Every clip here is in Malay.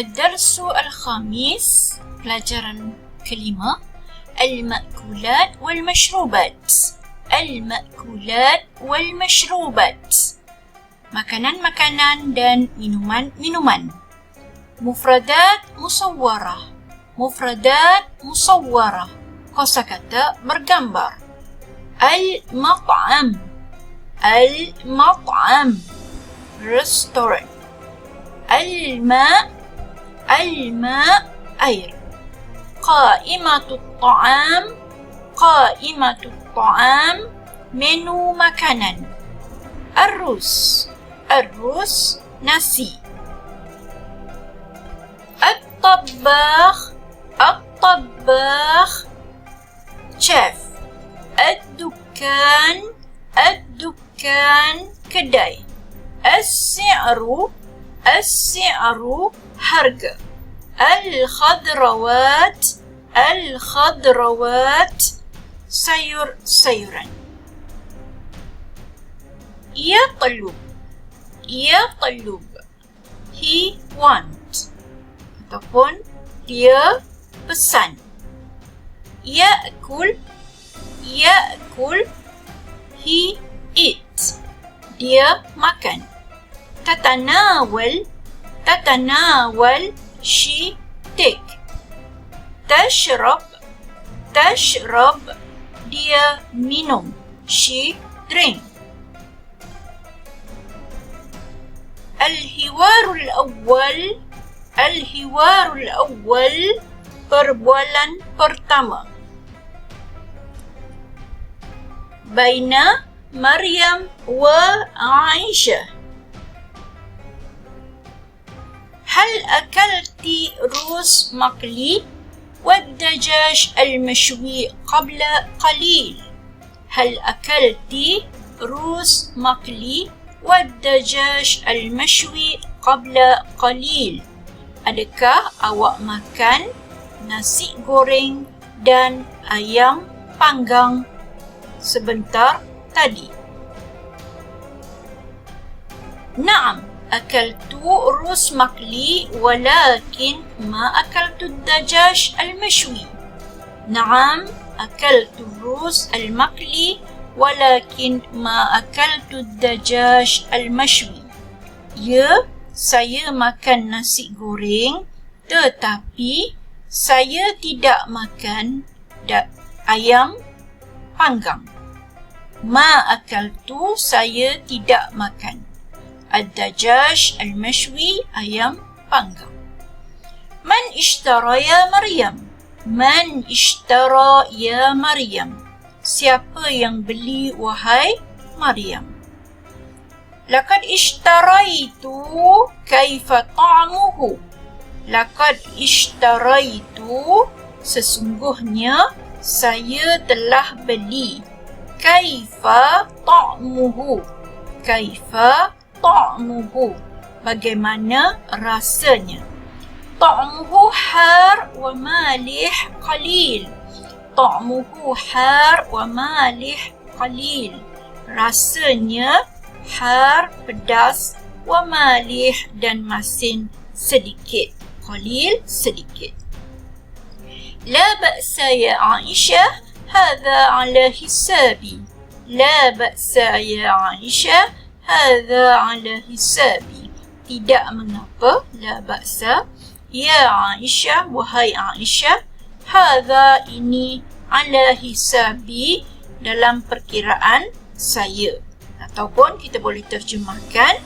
الدرس الخامس pelajaran kelima المأكولات والمشروبات. المأكولات والمشروبات, makanan-makanan dan minuman-minuman. مفردات مصورة. مفردات مصورة, kosakata bergambar. المطعم. المطعم, restaurant. الماء. الماء, air. قائمة الطعام. قائمة الطعام, menu makanan. الرز. الرز, nasi. الطباخ. الطباخ, chef. الدكان. الدكان, kedai. السعر. السعر, harga. الخضروات. الخضروات, sayur-sayuran. يطلب. يطلب, he want ataupun dia pesan. يأكل. يأكل, he eat, dia makan. تتناول. تتناول, she take. تشرب. تشرب, dia minum, she drink. الحوار الأول. الحوار الأول, perbualan pertama. بين مريم وعائشة. هل أكلت روز مقلي والدجاج المشوي قبل قليل؟ هل أكلت روز مقلي والدجاج المشوي قبل قليل? Adakah awak makan nasi goreng dan ayam panggang sebentar tadi? نعم أكلت رز مقلي ولكن ما أكلت الدجاج المشوي. نعم أكلت الرز المقلي ولكن ما أكلت الدجاج المشوي. Ya, saya makan nasi goreng tetapi saya tidak makan ayam panggang. Ma akaltu, saya tidak makan. الدجاج المشوي, ayam panggang. من اشترى يا مريم؟ من اشترى يا مريم? Siapa yang beli wahai Maryam? لقد اشتريت. كيف طعمه؟ لقد اشتريت, sesungguhnya saya telah beli. كيف طعمه؟ كيف طعمه, bagaimana rasanya. طعمه حار ومالح قليل. طعمه حار ومالح قليل, rasanya har, pedas, ومالح, dan masin sedikit. قليل, sedikit. لا بأس يا عائشة, هذا على حسابي. لا بأس يا عائشة, هذا على حسابي. Tidak mengapa, la ba'sa. Ya Aisyah, wahai Aisyah. Hadha, ini, ala hisabi, dalam perkiraan saya. Ataupun kita boleh terjemahkan,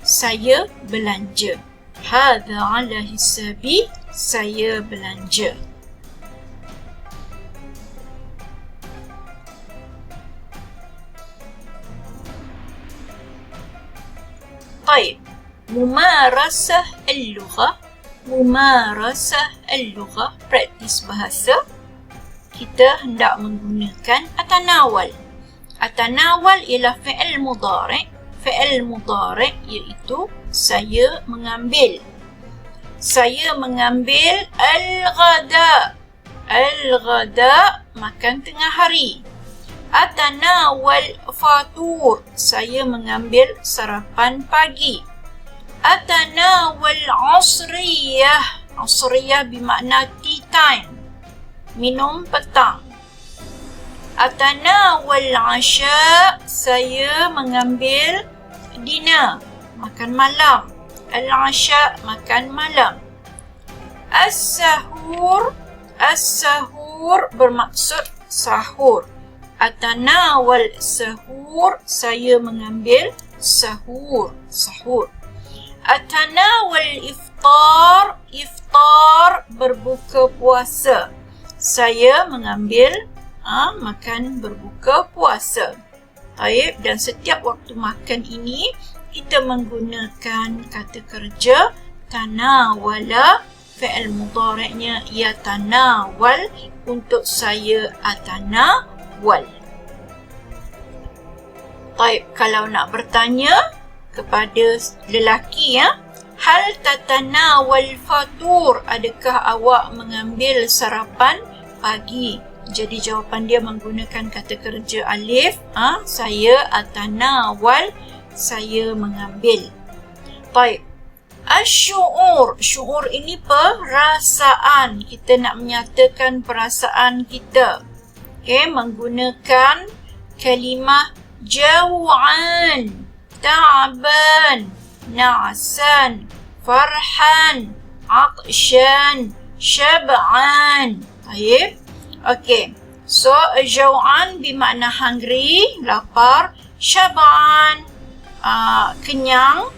saya belanja. Hadha ala hisabi, saya belanja. طيب, ممارسة اللغة. ممارسة اللغة, praktis bahasa. Kita hendak menggunakan atanawal. Atanawal ialah fi'il mudhari'. Fi'il mudhari' iaitu saya mengambil. Saya mengambil al-ghada. Al-ghada, makan tengah hari. Atanawal fatur, saya mengambil sarapan pagi. أتناول عصرية. عصرية بمعنى tea time, minum petang. Atanawal asya, saya mengambil dinner, makan malam. Al-asya, makan malam. As-sahur, as-sahur bermaksud sahur. Atanawal sahur, saya mengambil sahur, sahur. Atanawal iftar, iftar berbuka puasa. Saya mengambil makan berbuka puasa. Baik, dan setiap waktu makan ini kita menggunakan kata kerja tanawala, fi'il mudhari'nya yatanawal, untuk saya atanawal. Baik, kalau nak bertanya kepada lelaki, hal tatanawal fatur, adakah awak mengambil sarapan pagi? Jadi jawapan dia menggunakan kata kerja alif. Saya atanawal, saya mengambil. Baik. Asyu'ur. Syu'ur ini perasaan. Kita nak menyatakan perasaan kita. Okay, menggunakan kalimah jaw'an, ta'ban, na'san, farhan, aqshan, syab'an. Baik. Okey. So, jaw'an bermakna hungry, lapar. Syab'an, kenyang.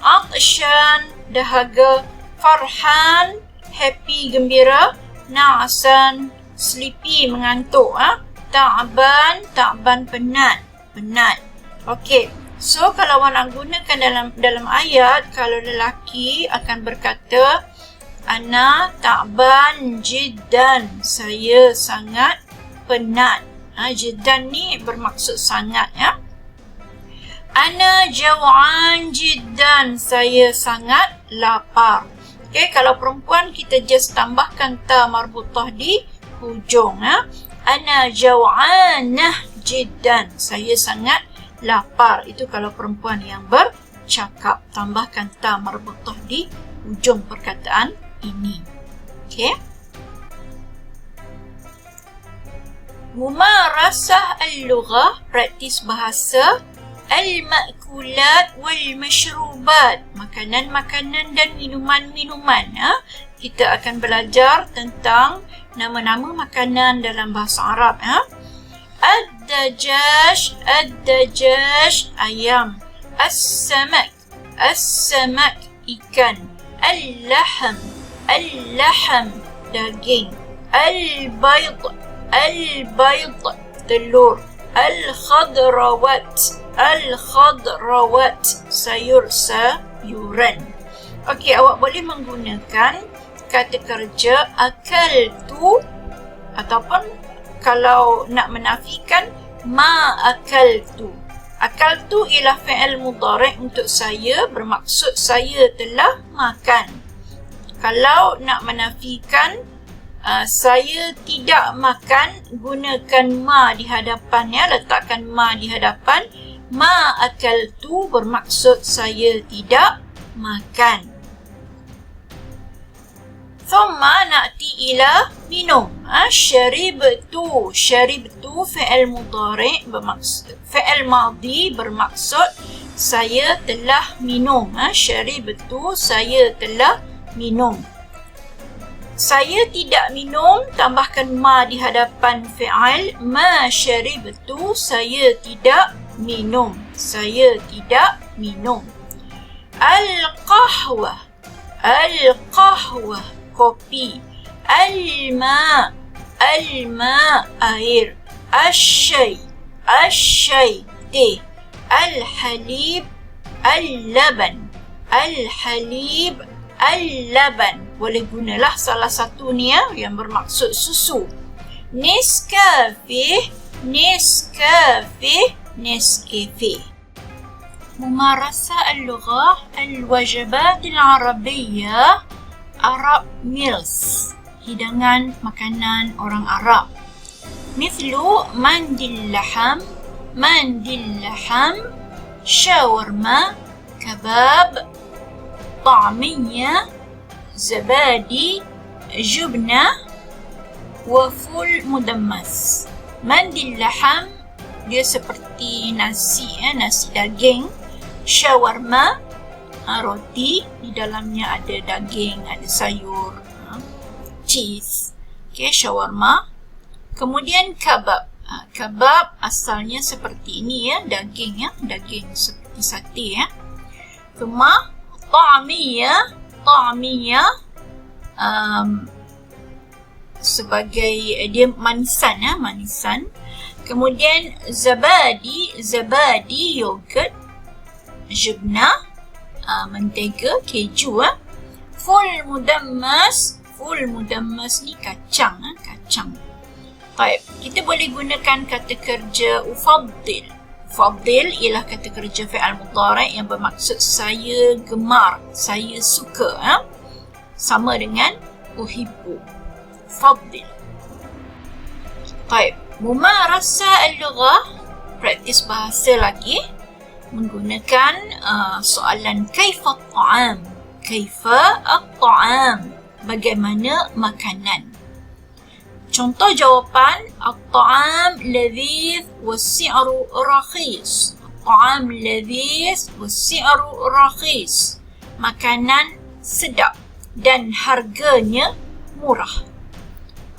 Aqshan, dahaga. Farhan, happy, gembira. Na'san, sleepy, mengantuk. Ta'ban, ta'ban, penat. Penat. Okey. So, kalau awak nak gunakan dalam ayat, kalau lelaki akan berkata, Ana ta'ban jiddan, saya sangat penat. Jiddan ni bermaksud sangat, ya. Ana jaw'an jiddan, saya sangat lapar. Okay, kalau perempuan kita just tambahkan ta marbutah di hujung. Ana jaw'anah jiddan, saya sangat lapar. Itu kalau perempuan yang bercakap, tambahkan ta marbutah di hujung perkataan ini. Okay. Mumarasah al-lughah, praktis bahasa. Al-ma'kulat wal-mashrubat, makanan-makanan dan minuman-minuman. Kita akan belajar tentang nama-nama makanan dalam bahasa Arab. Ad-dajash, ad-dajash, ayam. As-samak, as-samak, ikan. Al-laham, al-laham, daging. Al-bayd, al-bayd, telur. Al-khadrawat, al-khadrawat, sayur-sayuran. Okey, awak boleh menggunakan kata kerja akaltu, ataupun kalau nak menafikan ma akaltu. Akaltu ialah fi'il mudhari' untuk saya, bermaksud saya telah makan. Kalau nak menafikan saya tidak makan, gunakan ma di hadapan, ya, letakkan ma di hadapan. Ma akaltu bermaksud saya tidak makan. Thumma na'ti ila minum. Syaribtu, syaribtu fi'il mudhari' bermaksud, fi'il madhi bermaksud saya telah minum. Syaribtu, saya telah minum. Saya tidak minum, tambahkan ma di hadapan fi'il. Ma syaribtu, saya tidak minum. Saya tidak minum. Al-qahwah, al-qahwah, kopi. Al-ma, al-ma, air. Asyai, asyai, teh. Al-halib, al-laban. Al-halib, al-laban. Boleh gunalah salah satu ni, yang bermaksud susu. Nescafe, Nescafe, Nescafe. Mumarasah al-lughah, al-wajabat al-arabiyah, Arab meals, hidangan makanan orang Arab. Mithlu mandil laham, mandil laham, shawarma, kebab, طعمية زبادي جبنة وفول مدمس. Mandi laham dia seperti nasi, nasi daging. Shawarma, roti, di dalamnya ada daging, ada sayur, cheese. Okay, shawarma. Kemudian kabab. Kabab asalnya seperti ini ya, daging ya, daging seperti sate ya. Thumma ta'miyah, sebagai dia manisan ya, manisan. Kemudian zabadi yogurt, jubna, mentega, keju ya. Ful mudammas ni kacang, kacang. Baik, kita boleh gunakan kata kerja ufaddil. Ufaddil ialah kata kerja fi'al mudhari' yang bermaksud saya gemar, saya suka. Sama dengan uhibbu. Ufaddil. Baik, mumarasa al-lughah, praktis bahasa lagi, menggunakan soalan kaifa at-ta'am. Kaifa at-ta'am, bagaimana makanan. Contoh jawapan, at-ta'am ladhidh was-si'ru rakhis. At-ta'am ladhidh was-si'ru rakhis. Makanan sedap dan harganya murah.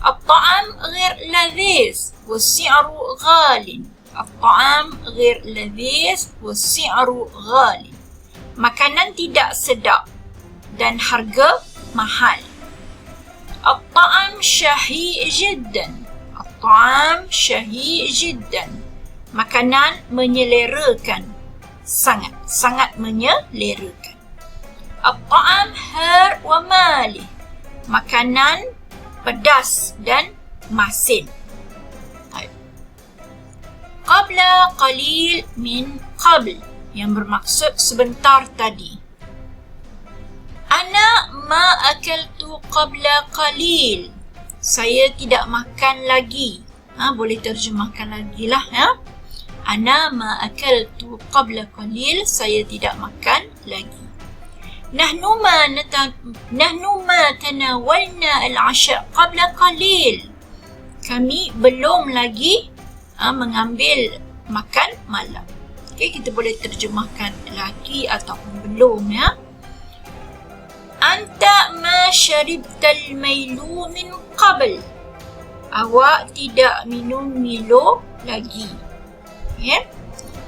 At-ta'am ghair ladhidh was-si'ru ghalin. At-ta'am ghair ladhidh was-si'ru ghalin. Makanan tidak sedap dan harga mahal. At-ta'am syahi jiddan. At-ta'am syahi jiddan. Makanan menyelerakan. Sangat menyelerakan. At-ta'am har wa malih. Makanan pedas dan masin. Qabla qalil min qabl, yang bermaksud sebentar tadi. Ana ma akaltu qabla qalil. Saya tidak makan lagi. Boleh terjemahkan lagi lah ya. Ana ma akaltu qabla qalil. Saya tidak makan lagi. Nahnu ma tanawalna al-'asha qabla qalil. Kami belum lagi mengambil makan malam. Okay, kita boleh terjemahkan lagi ataupun belum ya. Anta ma syaribtal mailu min qabl. Awak tidak minum Milo lagi. Okay.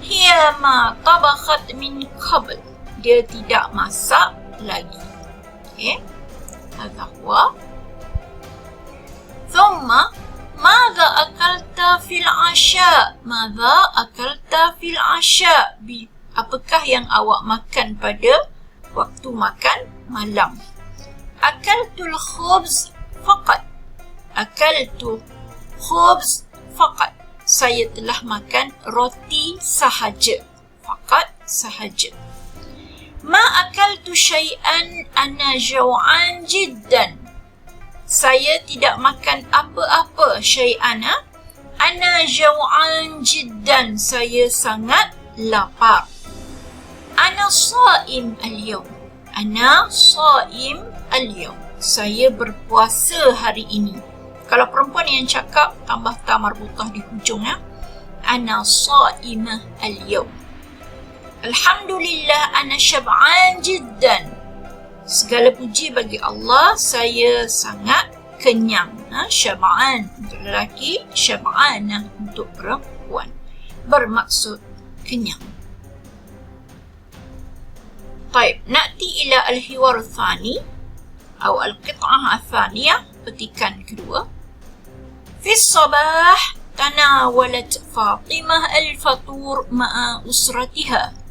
Hiya ma tabakhat min qabl. Dia tidak masak lagi. Okay. Hadha huwa. Thumma ماذا أكلت في العشاء؟ ماذا أكلت في العشاء؟ Apakah yang awak makan pada waktu makan malam? Akaltul khubz faqat. Akaltul khubz faqat. Saya telah makan roti sahaja. Faqat, sahaja. Ma akaltu syai'an ana jaw'an jiddan. Saya tidak makan apa-apa syai'an. Ana jaw'an jiddan. Saya sangat lapar. Ana sha'im al-yawm. Ana sha'im al-yawm. Saya berpuasa hari ini. Kalau perempuan yang cakap, tambah ta marbutah di hujung ya. Ana sha'imah al-yawm. Alhamdulillah ana syab'an jiddan. Segala puji bagi Allah, saya sangat kenyang. Syab'an untuk lelaki, syab'anah untuk perempuan. Bermaksud kenyang. Baik, na'ti ila al-hiwar al-thani atau al-qit'ah al-thaniyah, petikan kedua. Fi sabah tanawalat Fatimah al-fatur ma'a usratiha.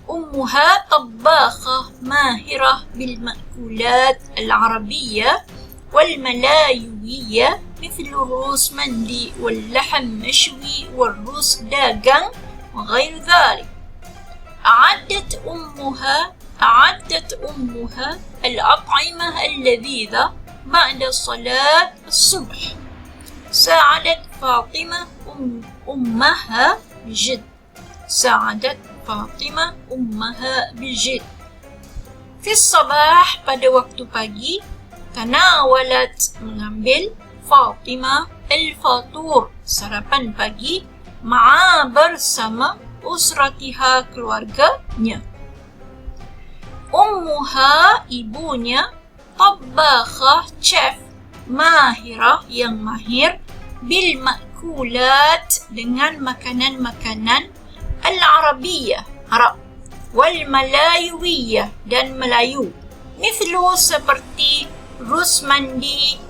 أمها طباخة ماهرة بالمأكولات العربية والملايوية مثل الروس مندي واللحم مشوي والروس داغن وغير ذلك. أعدت أمها الأطعمة اللذيذة بعد صلاة الصبح. ساعدت فاطمة أمها بجد. ساعدت فاطمة أمها بجد. Fi sabah, pada waktu pagi, tanawalat, mengambil, Fatimah al-fatur, sarapan pagi, ma'a, bersama, usratiha, keluarganya. Ummuha, ibunya, tabbakhah, chef, mahirah, yang mahir, bil ma'kulat, dengan makanan-makanan al-arabiyah, Arab, wal malayuwiyah, dan Melayu. Mithlu, seperti rus mandi,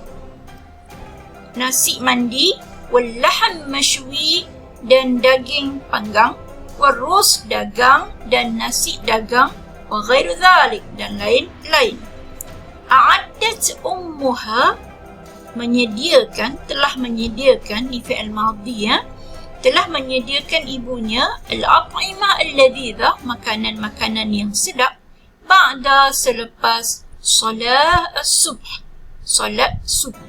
nasi mandi, wal laham mashwi, dan daging panggang, wal rus, dagang, dan nasi dagang, wa ghairu dhalik, dan lain-lain. A'addat ummuha, menyediakan, telah menyediakan, ni fi'il madhi, telah menyediakan ibunya, al-at'imah al-ladhidah, makanan-makanan yang sedap, ba'da, selepas salat as-subh, salat subuh.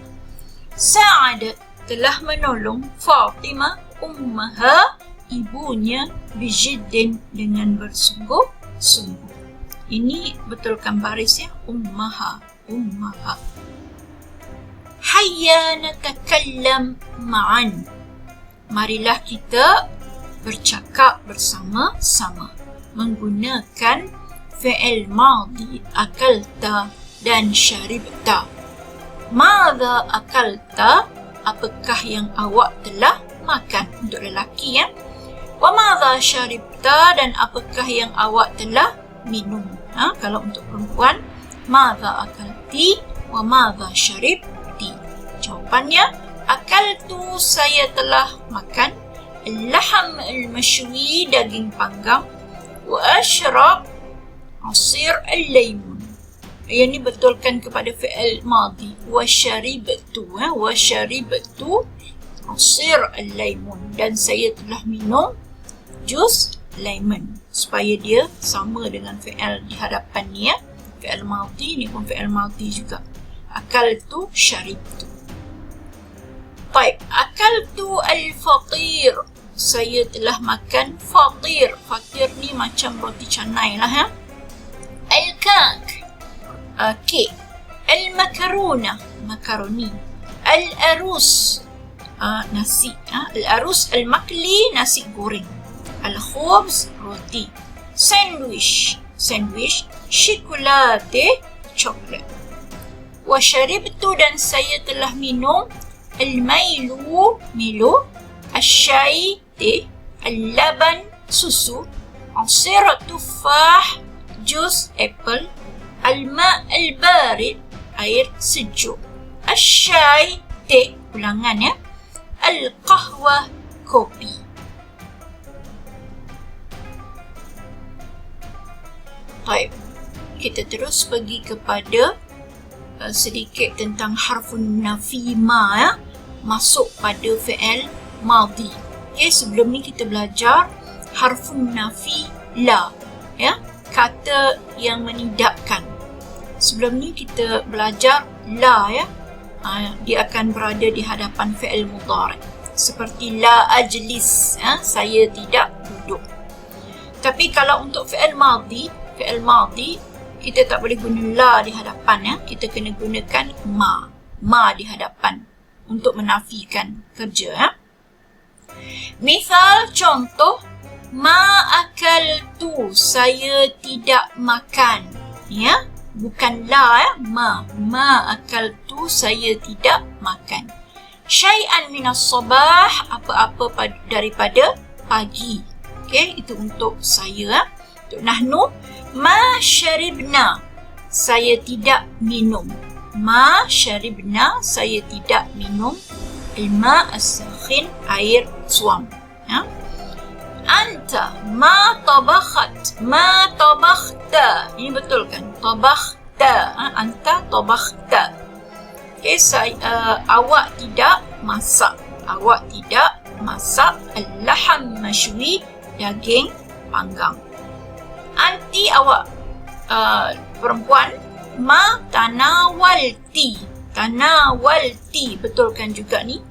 Sa'adat, telah menolong Fatimah ummaha, ibunya, bijiddin, dengan bersungguh-sungguh. Ini betulkan baris ya, ummaha, ummaha. Hayya natakallam ma'an, marilah kita bercakap bersama-sama menggunakan fi'il madhi akalta dan syaribta. Madza akalta, apakah yang awak telah makan, untuk lelaki ya. Wa madza syaribta, dan apakah yang awak telah minum. Kalau untuk perempuan, madza akalti wa madza syaribti. Jawapannya, akaltu, saya telah makan, al-laham al-mashwi, daging panggang, wa ashrab, asir al-laymun. Yang ini betulkan kepada fi'il madhi, wa syaribtu, wa syaribtu asir al-laymun, dan saya telah minum jus lemon, supaya dia sama dengan fi'il di hadapan ni ya. Fi'il madhi ni pun fi'il madhi juga. Akaltu, syaribtu. Baik, akaltu al-fatir, saya telah makan fatir. Fatir ni macam roti canai lah ya. Al-kak, kek. Al-makaruna, makaroni. Al-arus, nasi. Al-arus al-makli, nasi goreng. Al-khubz, roti. Sandwich, sandwich. Syikolate, coklat. Wa syaribtu, dan saya telah minum, al-mailu, milo. Al-syai, teh. Al-laban, susu. Asir tufah, jus apple. Al-ma' al-barid, air sejuk. Al-syai, teh, ulangan ya. Al-qahwah, kopi. Baik, kita terus pergi kepada sedikit tentang harfun nafi ma ya, masuk pada fi'il madhi. Okay, sebelum ni kita belajar harfun nafi la ya, kata yang menidakkan. Sebelum ni kita belajar la ya, dia akan berada di hadapan fi'il mudhari. Seperti la ajlis, saya tidak duduk. Tapi kalau untuk fi'il madhi kita tak boleh guna la di hadapan ya. Kita kena gunakan ma di hadapan untuk menafikan kerja ya. Misal, contoh, ma akaltu, saya tidak makan ya. Bukan la ya, ma akaltu, saya tidak makan. Syai'an minas sabah, apa-apa daripada pagi. Okey, itu untuk saya. Untuk nahnu, ma syaribna, saya tidak minum. Ma syaribna, saya tidak minum. Al-ma as-sakhin, air suam. Ya? Anta ma tabakhat, ma tabakhta. Ini betul kan? Tabakhta. Anta tabakhta. Okay, awak tidak masak. Awak tidak masak. Al-laham mashwi, daging panggang. Anti, awak perempuan, ma tanawalti. Tanawalti, betulkan juga ni.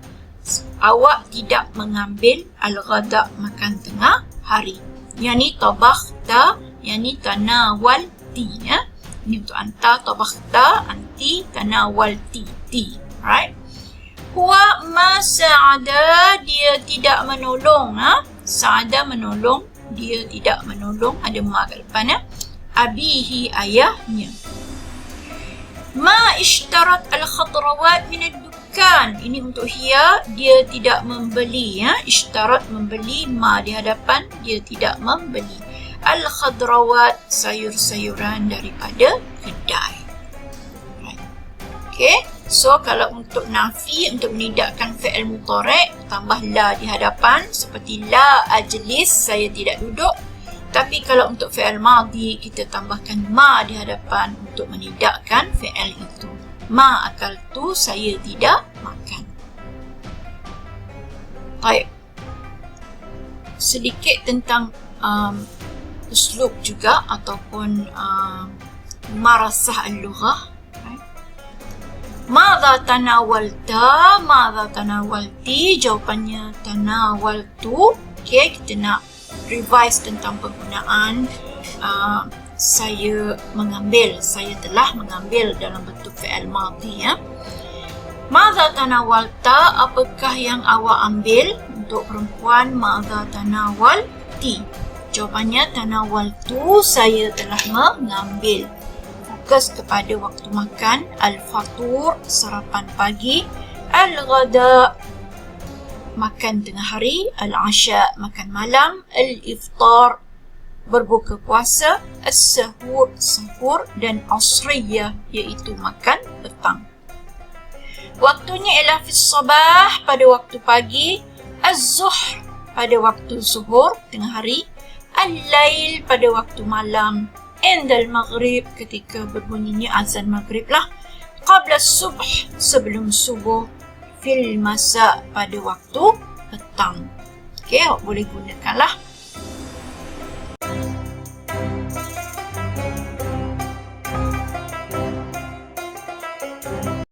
Awak tidak mengambil al-ghada, makan tengah hari. Yang ni tabakhta, yang ni tanawalti ya. Ini untuk anta, tabakhta, anti, tanawalti, ti. Right? Huwa ma sa'ada, dia tidak menolong. Sa'ada menolong, dia tidak menolong. Ada ma kat depan. Abihi, ayahnya. Ma ishtarat al-khadrawat min ad-dukkan. Ini untuk hiya, dia tidak membeli. Ishtarat, membeli. Ma di hadapan, dia tidak membeli. Al-khadrawat, sayur-sayuran daripada kedai. Right. Okay. So, kalau untuk nafi, untuk menidakkan fi'il mudhari', tambah la di hadapan. Seperti la ajlis, saya tidak duduk. Tapi kalau untuk fi'il madhi, kita tambahkan ma di hadapan untuk menidakkan fi'il itu. Ma akaltu, saya tidak makan. Baik. Sedikit tentang uslub juga ataupun marasah al-lughah. Madza tanawalta, madza tanawalti, jawapannya tanawaltu. Okay, kita nak revise tentang penggunaan saya mengambil, saya telah mengambil dalam bentuk fi'il madhi. Madza tanawalta, apakah yang awak ambil? Untuk perempuan, madza tanawalti, jawapannya tanawaltu, saya telah mengambil. Fokus kepada waktu makan. Al-fatur, sarapan pagi. Al-ghada, makan tengah hari. Al-asha, makan malam. Al-iftar, berbuka puasa. As-sahur, sahur. Dan asriyah, iaitu makan petang. Waktunya ialah fis sabah, pada waktu pagi. Az-zuhr, pada waktu zuhur, tengah hari. Al-lail, pada waktu malam. Indal maghrib, ketika berbunyinya azan maghrib lah. Qabla subh, sebelum subuh. Fil masa, pada waktu petang. Okay, awak boleh gunakanlah